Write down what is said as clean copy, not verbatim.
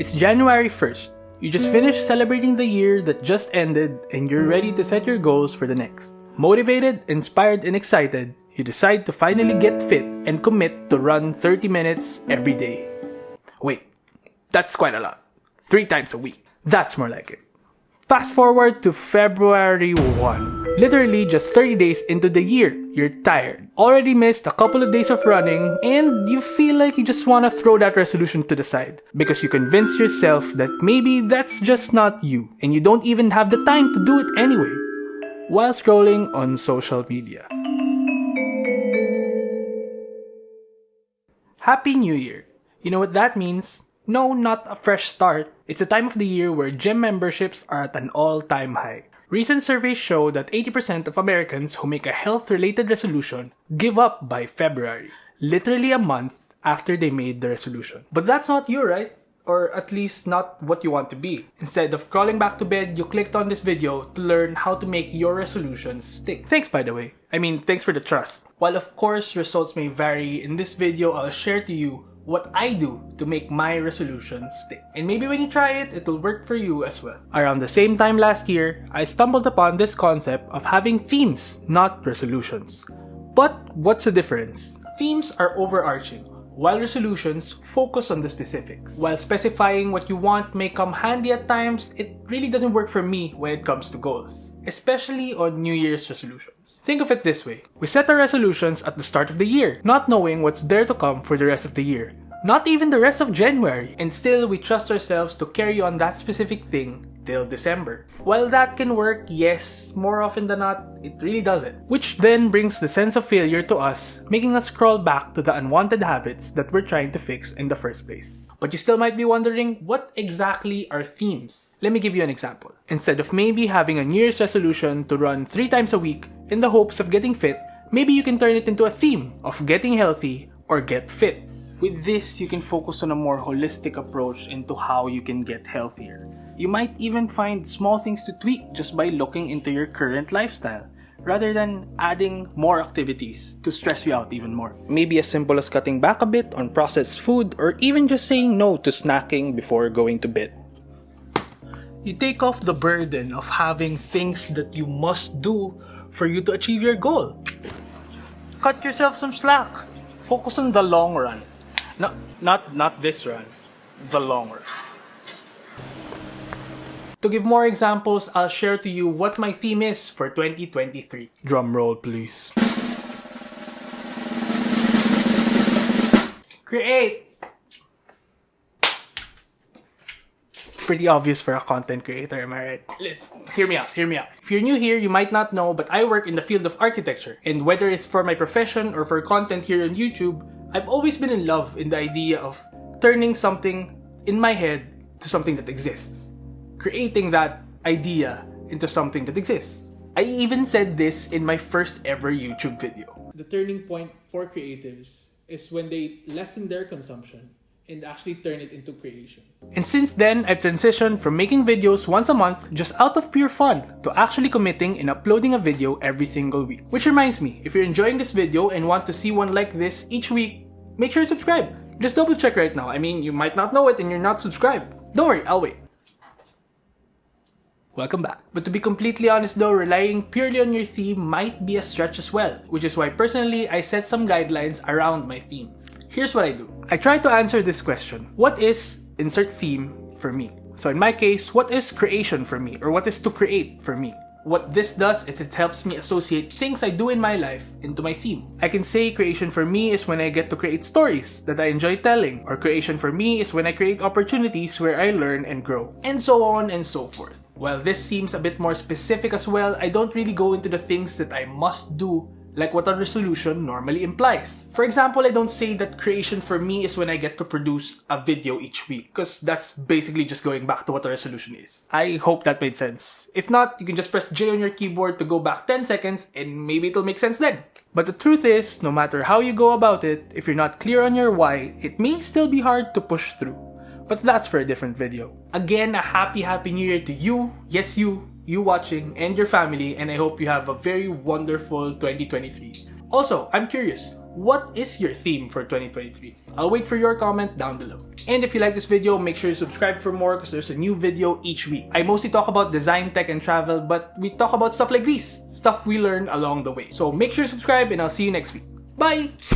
It's January 1st. You just finished celebrating the year that just ended and you're ready to set your goals for the next. Motivated, inspired, and excited, you decide to finally get fit and commit to run 30 minutes every day. Wait, that's quite a lot. 3 times a week. That's more like it. Fast forward to February 1. Literally just 30 days into the year, you're tired. Already missed a couple of days of running, and you feel like you just want to throw that resolution to the side because you convince yourself that maybe that's just not you, and you don't even have the time to do it anyway, while scrolling on social media. Happy New Year! You know what that means? No, not a fresh start. It's a time of the year where gym memberships are at an all-time high. Recent surveys show that 80% of Americans who make a health-related resolution give up by February, literally a month after they made the resolution. But that's not you, right? Or at least not what you want to be. Instead of crawling back to bed, you clicked on this video to learn how to make your resolutions stick. Thanks, by the way. Thanks for the trust. While of course results may vary, in this video I'll share to you what I do to make my resolutions stick. And maybe when you try it, it'll work for you as well. Around the same time last year, I stumbled upon this concept of having themes, not resolutions. But what's the difference? Themes are overarching, while resolutions focus on the specifics. While specifying what you want may come handy at times, it really doesn't work for me when it comes to goals, especially on New Year's resolutions. Think of it this way. We set our resolutions at the start of the year, not knowing what's there to come for the rest of the year. Not even the rest of January, and still we trust ourselves to carry on that specific thing till December. While that can work, yes, more often than not, it really doesn't. Which then brings the sense of failure to us, making us crawl back to the unwanted habits that we're trying to fix in the first place. But you still might be wondering, what exactly are themes? Let me give you an example. Instead of maybe having a New Year's resolution to run 3 times a week in the hopes of getting fit, maybe you can turn it into a theme of getting healthy or get fit. With this, you can focus on a more holistic approach into how you can get healthier. You might even find small things to tweak just by looking into your current lifestyle, rather than adding more activities to stress you out even more. Maybe as simple as cutting back a bit on processed food, or even just saying no to snacking before going to bed. You take off the burden of having things that you must do for you to achieve your goal. Cut yourself some slack. Focus on the long run. No, not this run. The long run. To give more examples, I'll share to you what my theme is for 2023. Drum roll, please. Create! Pretty obvious for a content creator, am I right? Hear me out. If you're new here, you might not know, but I work in the field of architecture. And whether it's for my profession or for content here on YouTube, I've always been in love in the idea of turning something in my head to something that exists. Creating that idea into something that exists. I even said this in my first ever YouTube video. The turning point for creatives is when they lessen their consumption and actually turn it into creation. And since then, I've transitioned from making videos once a month just out of pure fun to actually committing and uploading a video every single week. Which reminds me, if you're enjoying this video and want to see one like this each week, make sure to subscribe. Just double check right now. You might not know it and you're not subscribed. Don't worry, I'll wait. Welcome back. But to be completely honest though, relying purely on your theme might be a stretch as well, which is why personally I set some guidelines around my theme. Here's what I do. I try to answer this question. What is insert theme for me? So in my case, what is creation for me? Or what is to create for me? What this does is it helps me associate things I do in my life into my theme. I can say creation for me is when I get to create stories that I enjoy telling, or creation for me is when I create opportunities where I learn and grow, and so on and so forth. While this seems a bit more specific as well, I don't really go into the things that I must do like what a resolution normally implies. For example, I don't say that creation for me is when I get to produce a video each week, because that's basically just going back to what a resolution is. I hope that made sense. If not, you can just press J on your keyboard to go back 10 seconds and maybe it'll make sense then. But the truth is, no matter how you go about it, if you're not clear on your why, it may still be hard to push through. But that's for a different video. Again, a happy New Year to you, yes you watching, and your family, and I hope you have a very wonderful 2023. Also, I'm curious, What is your theme for 2023? I'll wait for your comment down below. And if you like this video, make sure you subscribe for more because there's a new video each week. I mostly talk about design, tech, and travel, but we talk about stuff like these, stuff we learn along the way. So make sure you subscribe and I'll see you next week. Bye!